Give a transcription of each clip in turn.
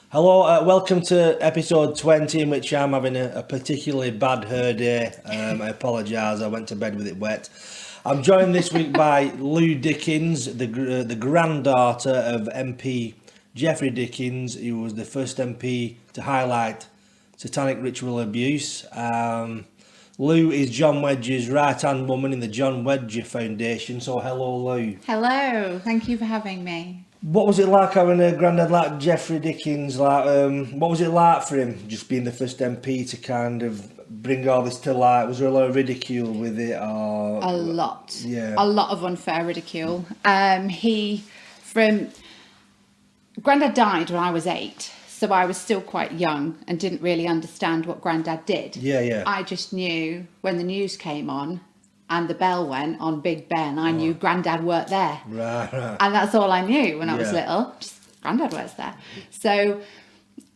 Hello, welcome to episode 20, in which I'm having a particularly bad hair day. I apologise, I went to bed with it wet. I'm joined this week by Lou Dickens, the granddaughter of MP Geoffrey Dickens, who was the first MP to highlight satanic ritual abuse. Lou is John Wedge's right-hand woman in the John Wedge Foundation, so hello, Lou. Hello, thank you for having me. What was it like having a granddad like Geoffrey Dickens? What was it like for him, just being the first MP to kind of bring all this to light? Was there a lot of ridicule with it? Or A lot, yeah, a lot of unfair ridicule. Grandad died when I was 8, so I was still quite young and didn't really understand what Grandad did. yeah. I just knew when the news came on and the bell went on Big Ben, I knew Grandad worked there. Right. And that's all I knew when I was Yeah. little. Just Grandad works there. So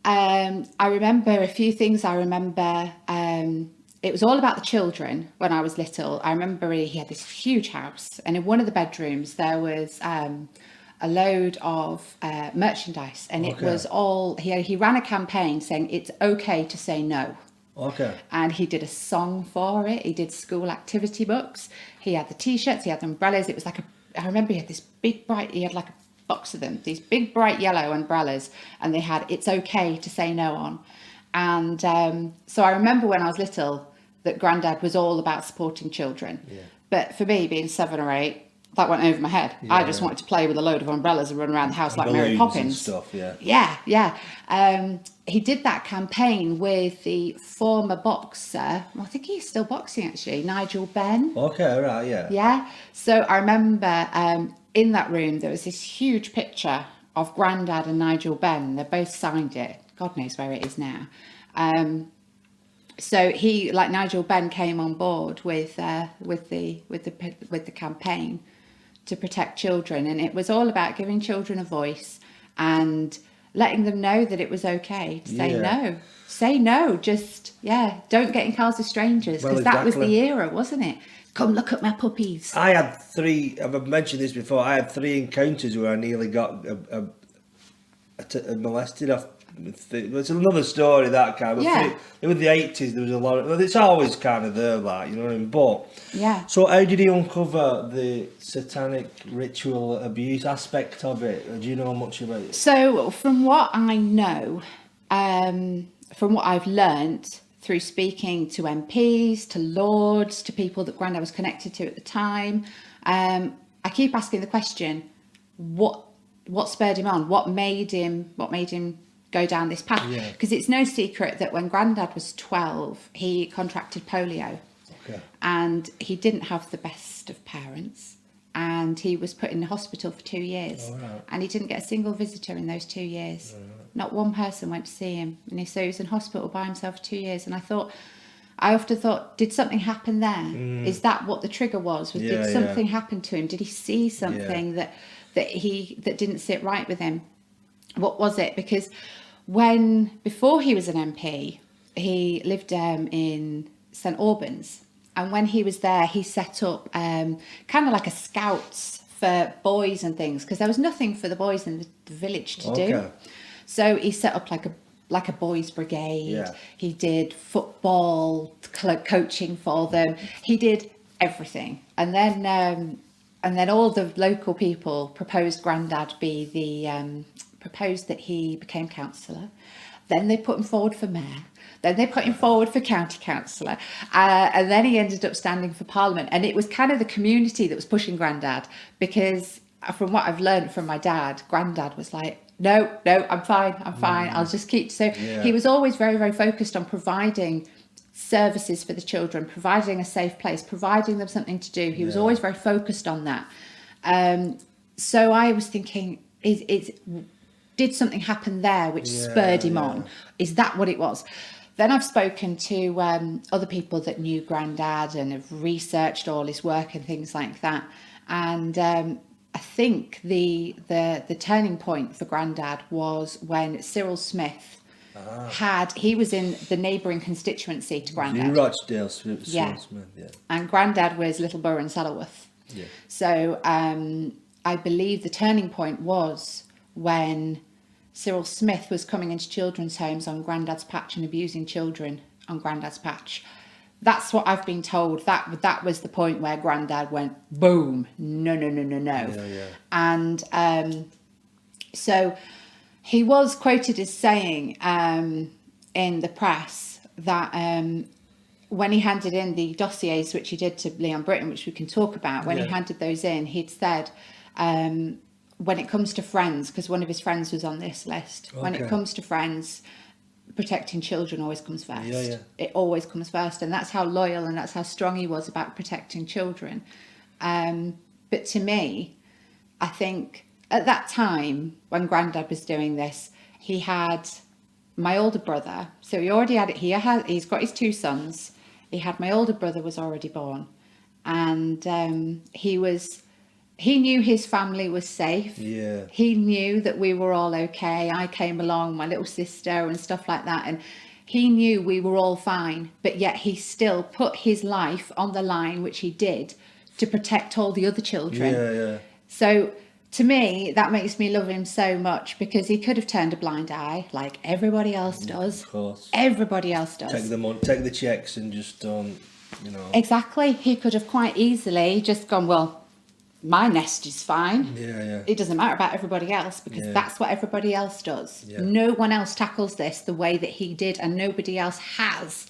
I remember a few things. I remember it was all about the children when I was little. I remember he had this huge house, and in one of the bedrooms there was a load of merchandise, and it Okay. was all he ran a campaign saying it's okay to say no. Okay. And he did a song for it. He did school activity books. He had the T-shirts. He had the umbrellas. It was like I remember he had this big bright. He had like a box of them. These big bright yellow umbrellas, and they had "It's okay to say no" on. And so I remember when I was little that Grandad was all about supporting children. Yeah. But for me, being 7 or 8, that went over my head. I just wanted to play with a load of umbrellas and run around the house like Mary Balloons Poppins. and stuff, yeah. Yeah. He did that campaign with the former boxer. Well, I think he's still boxing actually, Nigel Benn. Okay, right, yeah. Yeah. So I remember in that room there was this huge picture of Grandad and Nigel Benn. They both signed it. God knows where it is now. So he, like Nigel Benn, came on board with the campaign to protect children, and it was all about giving children a voice and letting them know that it was okay to say no. Say no, just don't get in cars with strangers, because that was the era, wasn't it? Come look at my puppies. I had 3. I've mentioned this before. I had 3 encounters where I nearly got molested off. It's another story, that kind of. Yeah. With the 80s, there was a lot of. It's always kind of there, like, you know what I mean. But Yeah. so, how did he uncover the satanic ritual abuse aspect of it? Do you know much about it? So from what I know, from what I've learnt through speaking to MPs, to lords, to people that Grandad was connected to at the time, I keep asking the question: what spurred him on? What made him go down this path? Because it's no secret that when Grandad was 12, he contracted polio. Okay. And he didn't have the best of parents, and he was put in the hospital for 2 years. Right. And he didn't get a single visitor in those 2 years. Not one person went to see him, and so he was in hospital by himself for 2 years. And I often thought, did something happen there? Is that what the trigger was? Did something happen to him? Did he see something that didn't sit right with him? What was it? Because before he was an MP, he lived in St Albans, and when he was there, he set up kind of like a scouts for boys and things, because there was nothing for the boys in the village to do. So he set up like a boys' brigade. Yeah. He did football coaching for them. He did everything, and then all the local people proposed Grandad proposed that he became councillor. Then they put him forward for mayor. Then they put him forward for county councillor. And then he ended up standing for Parliament. And it was kind of the community that was pushing Grandad, because from what I've learned from my dad, Grandad was like, no, I'm fine. I'll just keep. So he was always very, very focused on providing services for the children, providing a safe place, providing them something to do. He was always very focused on that. So I was thinking, did something happen there which spurred him on? Is that what it was? Then I've spoken to other people that knew Grandad and have researched all his work and things like that. And I think the turning point for Grandad was when Cyril Smith he was in the neighbouring constituency to Grandad. Rochdale, Smith, yeah. And Grandad was Littleborough and Saddleworth. Yeah. So I believe the turning point was when Cyril Smith was coming into children's homes on Grandad's patch and abusing children on Grandad's patch. That's what I've been told. That was the point where Grandad went, boom, no. Yeah. And so he was quoted as saying in the press that when he handed in the dossiers, which he did to Leon Britton, which we can talk about, when he handed those in, he'd said, when it comes to friends, because one of his friends was on this list, when it comes to friends, protecting children always comes first. It always comes first, and that's how loyal and that's how strong he was about protecting children. But to me, I think at that time when Grandad was doing this, he had my older brother, so he already had it. He's got his 2 sons. He had my older brother was already born, and he knew his family was safe. Yeah. He knew that we were all okay. I came along, my little sister and stuff like that. And he knew we were all fine. But yet he still put his life on the line, which he did, to protect all the other children. Yeah. So to me, that makes me love him so much, because he could have turned a blind eye like everybody else does. Of course. Everybody else does. Take the checks and just don't, Exactly. He could have quite easily just gone, well, my nest is fine. Yeah. It doesn't matter about everybody else, because that's what everybody else does. Yeah. No one else tackles this the way that he did, and nobody else has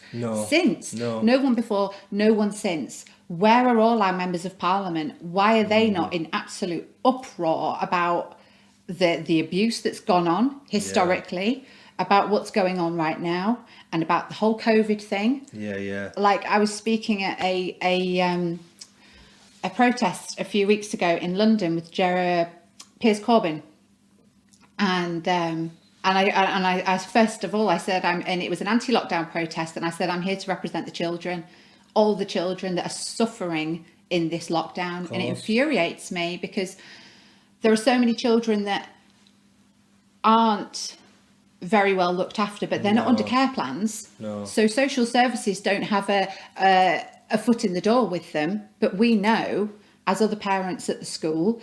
since. No one before, no one since. Where are all our members of parliament? Why are they not in absolute uproar about the abuse that's gone on historically, about what's going on right now, and about the whole COVID thing? Yeah. Like, I was speaking at a protest a few weeks ago in London with Piers Corbyn, and I first of all I said and it was an anti-lockdown protest, and I said, I'm here to represent the children, all the children that are suffering in this lockdown. And it infuriates me, because there are so many children that aren't very well looked after, but they're not under care plans. So social services don't have a foot in the door with them. But we know, as other parents at the school,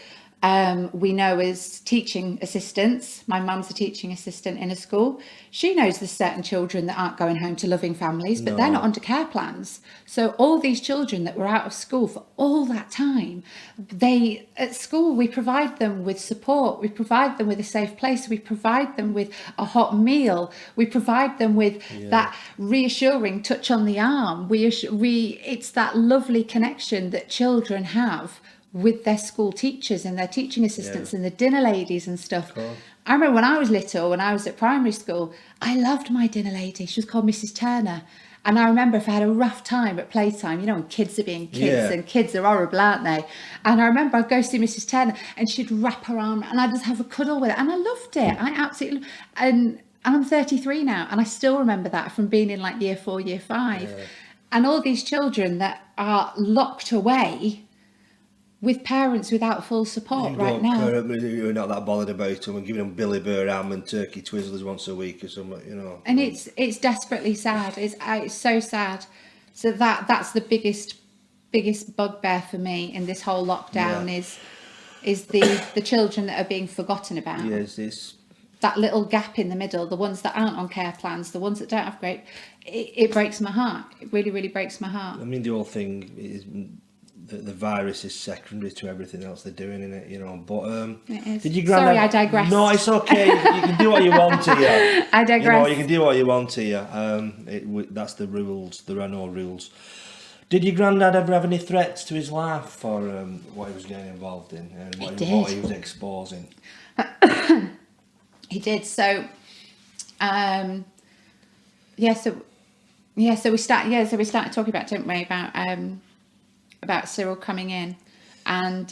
we know as teaching assistants, my mum's a teaching assistant in a school, she knows there's certain children that aren't going home to loving families, but they're not under care plans. So all these children that were out of school for all that time, at school, we provide them with support, we provide them with a safe place, we provide them with a hot meal, we provide them with that reassuring touch on the arm. It's that lovely connection that children have with their school teachers and their teaching assistants and the dinner ladies and stuff. I remember when I was little, when I was at primary school, I loved my dinner lady. She was called Mrs. Turner. And I remember if I had a rough time at playtime, when kids are being kids, and kids are horrible, aren't they? And I remember I'd go see Mrs. Turner and she'd wrap her arm and I'd just have a cuddle with her. And I loved it. I absolutely, and I'm 33 now, and I still remember that from being in like year 4, year 5. And all these children that are locked away with parents without full support right now. You're not that bothered about them, and giving them Billy Burr ham and turkey twizzlers once a week or something, And it's desperately sad. It's so sad. So that's the biggest bugbear for me in this whole lockdown is the children that are being forgotten about. Yes, that little gap in the middle, the ones that aren't on care plans, the ones that don't have it breaks my heart. It really, really breaks my heart. I mean, the whole thing is, the virus is secondary to everything else they're doing in it, but it is. Did you Sorry, I digress. No, it's okay. You can do what you want here. I digress. You can do what you want here. That's the rules. There are no rules. Did your granddad ever have any threats to his life for what he was getting involved in and what he was exposing? He did. So, so we started talking about, didn't we, about Cyril coming in, and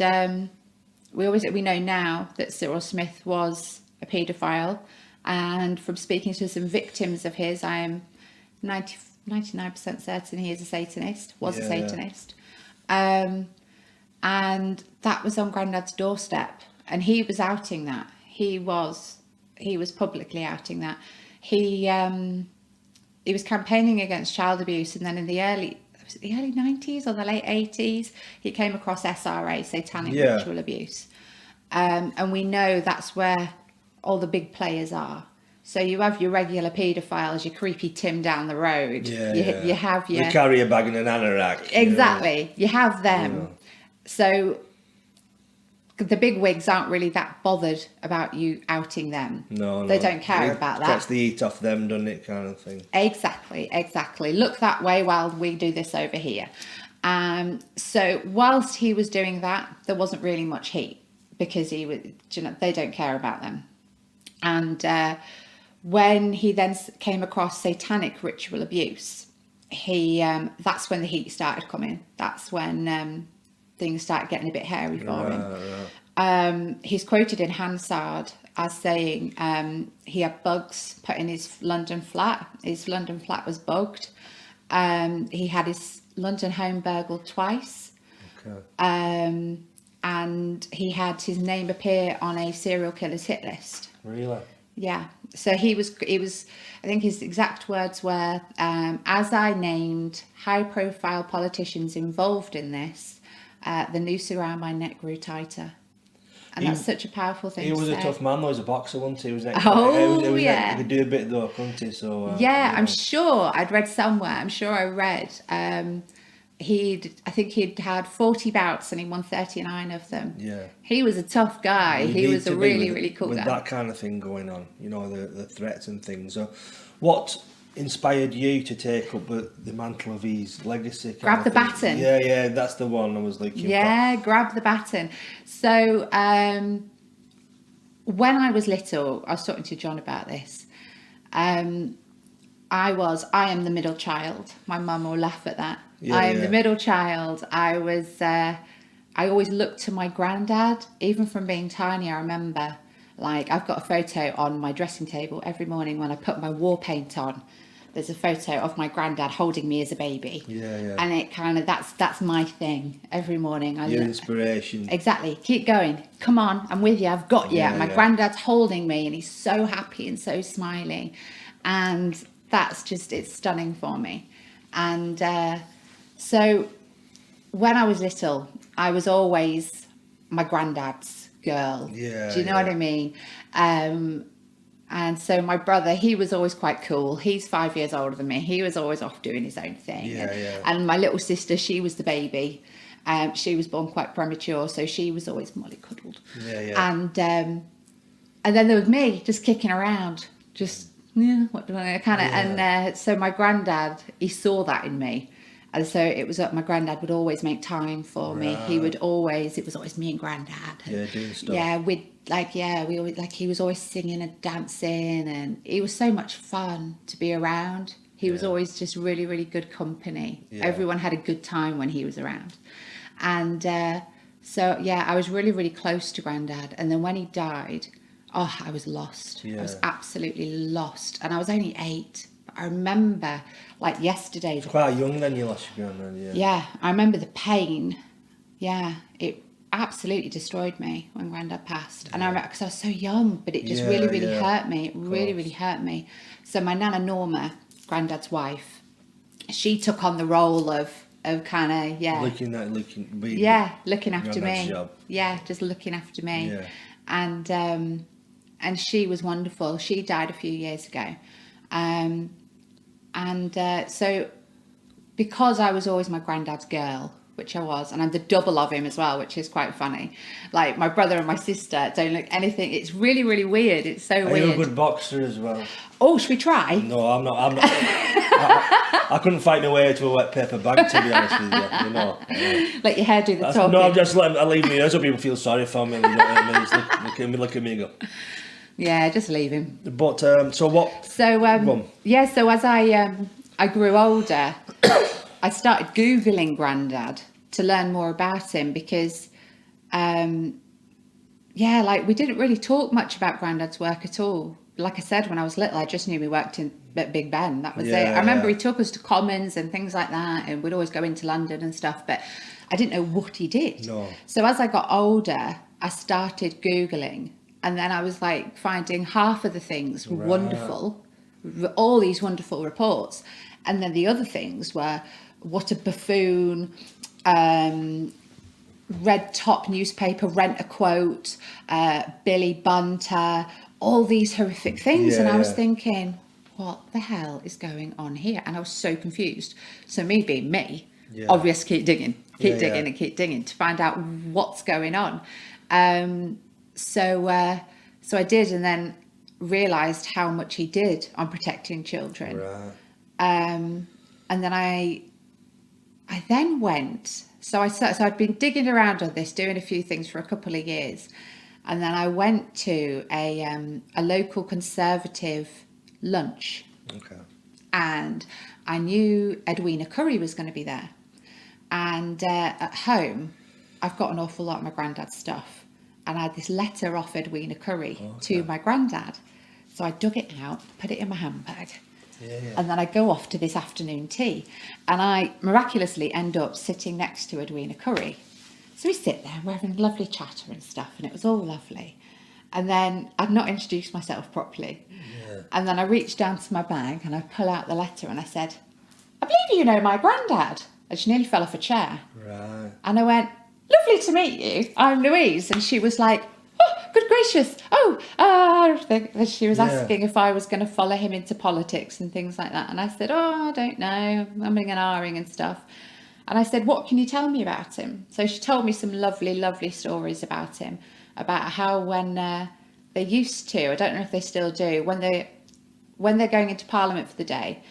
we know now that Cyril Smith was a paedophile, and from speaking to some victims of his, I am 99% certain he is a Satanist, a Satanist, and that was on Grandad's doorstep, and he was outing that. He was publicly outing that. He was campaigning against child abuse, and then in the early 90s or the late 80s, he came across SRA, satanic ritual abuse, and we know that's where all the big players are. So you have your regular paedophiles, your creepy Tim down the road. You have your... They carry a bag and an anorak. Exactly. You have them. So the big wigs aren't really that bothered about you outing them. No. They don't care about that. Takes the heat off them, doesn't it, kind of thing. Exactly. Look that way while we do this over here. So whilst he was doing that, there wasn't really much heat because he was, they don't care about them. And when he then came across satanic ritual abuse, that's when the heat started coming. That's when things started getting a bit hairy for him. He's quoted in Hansard as saying he had bugs put in his London flat. His London flat was bugged. He had his London home burgled twice. And he had his name appear on a serial killer's hit list. Really? Yeah. So he was, I think his exact words were, as I named high profile politicians involved in this, the noose around my neck grew tighter. And that's such a powerful thing to say. He was a tough man though, he was a boxer, wasn't he? He could do a bit though, couldn't he? So, I'm sure, I'd read somewhere, I think he'd had 40 bouts and he won 39 of them. Yeah. He was a tough guy. He was a really, really cool guy. With that kind of thing going on, the threats and things. So what inspired you to take up the mantle of his legacy? Grab the baton. Yeah, that's the one I was looking for. Grab the baton. So when I was little, I was talking to John about this. I am the middle child. My mum will laugh at that. I am the middle child. I always looked to my granddad, even from being tiny. I remember, I've got a photo on my dressing table every morning when I put my war paint on. There's a photo of my granddad holding me as a baby. And it kind of, that's my thing every morning. Your inspiration. Exactly. Keep going. Come on, I'm with you. I've got you. My granddad's holding me and he's so happy and so smiling. And that's just, it's stunning for me. And so when I was little, I was always my granddad's girl. Do you know what I mean? And so my brother, he was always quite cool. He's 5 years older than me. He was always off doing his own thing. And my little sister, she was the baby. She was born quite premature, so she was always mollycoddled. And then there was me just kicking around, just what do I kind of, and so my granddad, he saw that in me, and so it was my granddad would always make time for me. He would always, it was always me and granddad. Doing stuff. We always, he was always singing and dancing, and he was so much fun to be around. He was always just really, really good company. Everyone had a good time when he was around, and so I was really, really close to granddad. And then when he died, I was lost. I was absolutely lost. And I was only 8. But I remember, yesterday. It's quite young then you lost your granddad, Yeah, I remember the pain. Yeah, it absolutely destroyed me when granddad passed. And I remember, because I was so young, but it just really, really hurt me. It really, really hurt me. So my Nana Norma, granddad's wife, she took on the role of kind of, looking after me. Job. Yeah, just looking after me. And she was wonderful. She died a few years ago. So because I was always my granddad's girl, which I was, and I'm the double of him as well, which is quite funny. My brother and my sister don't look anything. It's really, really weird. It's so weird. Are you a good boxer as well? Oh, should we try? No, I'm not. I couldn't fight my way to a wet paper bag, to be honest with you. Let your hair do the talking. No, I'm just letting. I leave me here so people feel sorry for me. You know what I mean? Look at me go. Yeah, just leave him. But so what? So so as I grew older, I started Googling Grandad to learn more about him because, we didn't really talk much about Grandad's work at all. Like I said, when I was little, I just knew we worked at Big Ben. That was it. I remember he took us to Commons and things like that, and we'd always go into London and stuff, but I didn't know what he did. No. So as I got older, I started Googling. And then I was finding half of the things were wonderful, all these wonderful reports. And then the other things were, what a buffoon, red top newspaper, rent a quote, Billy Bunter, all these horrific things. Yeah, And I was yeah. thinking, what the hell is going on here? And I was so confused. So me being me, Yeah. obviously keep digging Yeah, and keep digging to find out what's going on. So I did, and then realised how much he did on protecting children. Right. And then I then went. So I'd been digging around on this, doing a few things for a couple of years, and then I went to a local Conservative lunch, Okay. and I knew Edwina Curry was going to be there. And at home, I've got an awful lot of my granddad's stuff, and I had this letter off Edwina Curry to my granddad. So I dug it out, put it in my handbag. Yeah. And then I go off to this afternoon tea, and I miraculously end up sitting next to Edwina Curry. So we sit there and we're having a lovely chatter and stuff, and it was all lovely. And then I'd not introduced myself properly. Yeah. And then I reached down to my bag and I pull out the letter and I said, I believe you know my granddad. And she nearly fell off a chair. Right. And I went, lovely to meet you. I'm Louise. And she was like, oh, good gracious. Oh, and she was asking if I was going to follow him into politics and things like that. And I said, oh, I don't know. I'm umming and ahhing and stuff. And I said, what can you tell me about him? So she told me some lovely, lovely stories about him, about how when they used to, I don't know if they still do, when they're going into Parliament for the day,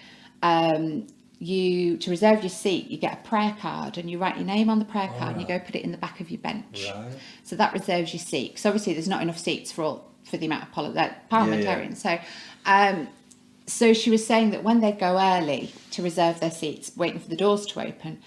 to reserve your seat, you get a prayer card and you write your name on the prayer card and you go put it in the back of your bench. Right. So that reserves your seat. Because obviously there's not enough seats for the amount of parliamentarians. So she was saying that when they'd go early to reserve their seats, waiting for the doors to open,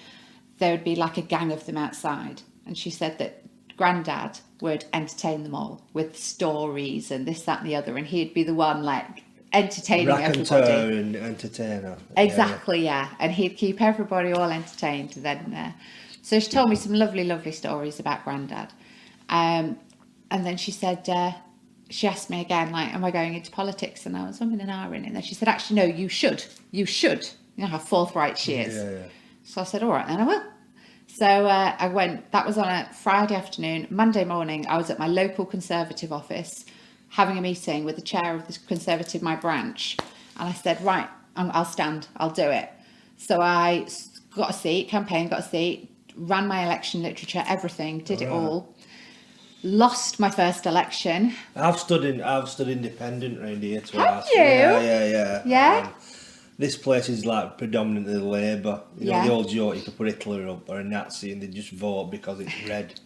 there would be like a gang of them outside. And she said that Grandad would entertain them all with stories and this, that and the other. And he'd be the one like entertaining everybody. And entertainer. Exactly, yeah. And he'd keep everybody all entertained. Then, so she told me some lovely, lovely stories about Grandad. And then she said, she asked me again, like, am I going into politics? And I was umming and ahhing. And then she said, actually, no, you should. You should. You know how forthright she is. Yeah. So I said, all right, then I will. So I went, that was on a Friday afternoon. Monday morning, I was at my local Conservative office having a meeting with the chair of the Conservative, my branch. And I said, right, I'll stand, I'll do it. So I got a seat, got a seat, ran my election literature, everything, did it all. Lost my first election. I've stood independent around here twice. Have you? Yeah. Yeah? This place is like predominantly Labour. You know, the old joke, you could put Hitler up or a Nazi and they just vote because it's red.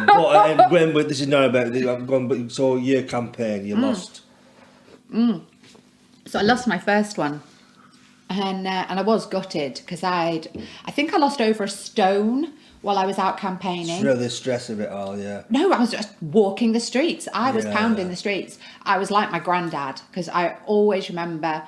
But this is not about this. I'm going, but so your campaign, you lost. So I lost my first one, and I was gutted because I think I lost over a stone while I was out campaigning. The stress of it all, yeah. No, I was just walking the streets. I was pounding the streets. I was like my granddad, because I always remember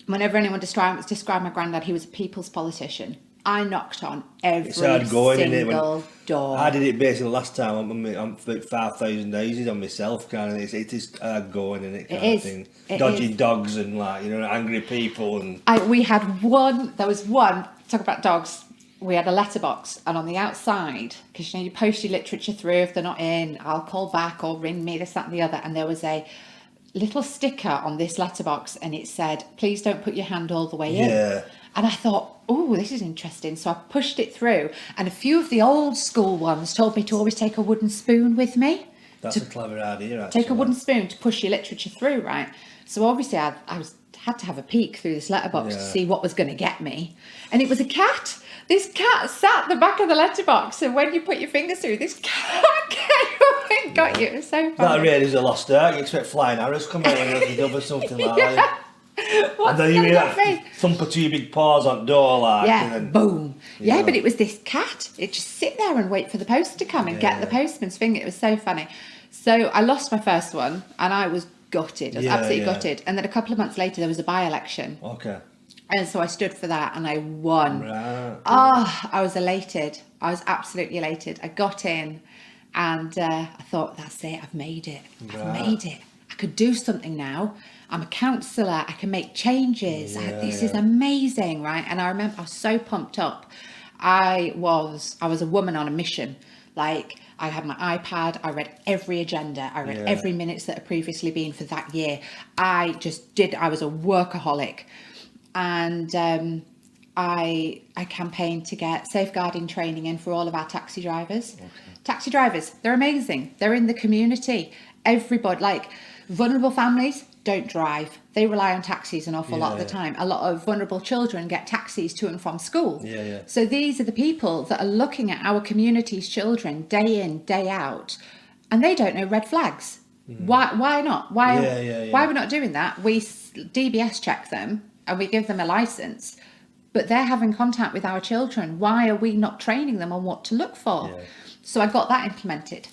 whenever anyone described my granddad, he was a people's politician. I knocked on every single door. I did it basically last time. I'm 5,000 daisies on myself, kind of. It is going in it, kind of thing. Dodging dogs and like, you know, angry people and. There was one. Talk about dogs. We had a letterbox, and on the outside, because you post your literature through. If they're not in, I'll call back or ring me, this, that, and the other. And there was a little sticker on this letterbox, and it said, "Please don't put your hand all the way in." Yeah. And I thought, oh, this is interesting. So I pushed it through, and a few of the old school ones told me to always take a wooden spoon with me. That's a clever idea, actually. Take a wooden spoon to push your literature through, right? So obviously I had to have a peek through this letterbox to see what was going to get me. And it was a cat. This cat sat at the back of the letterbox, and when you put your fingers through, this cat came up and got you. It was so funny. That really is a lost art. You expect flying arrows come out when you're dove or something like that. What's and then you hear gonna that get me? thump of two big paws on the door, like. Yeah, and then, boom. Yeah, but it was this cat. It just sit there and wait for the post to come and get the postman's finger. It was so funny. So I lost my first one, and I was gutted. I was absolutely gutted. And then a couple of months later, there was a by-election. Okay. And so I stood for that, and I won. Right. Oh, I was elated. I was absolutely elated. I got in, and I thought, that's it. I've made it. I've made it. I could do something now. I'm a councillor. I can make changes. This is amazing, right? And I remember I was so pumped up. I was a woman on a mission. Like, I had my iPad, I read every agenda, I read every minutes that had previously been for that year. I was a workaholic. And I campaigned to get safeguarding training in for all of our taxi drivers. Okay. Taxi drivers, they're amazing. They're in the community. Everybody, like vulnerable families, don't drive. They rely on taxis an awful lot of the time. A lot of vulnerable children get taxis to and from school. So these are the people that are looking at our community's children day in, day out, and they don't know red flags. Why not? Why are we not doing that? We DBS check them and we give them a license, but they're having contact with our children. Why are we not training them on what to look for? So I got that implemented.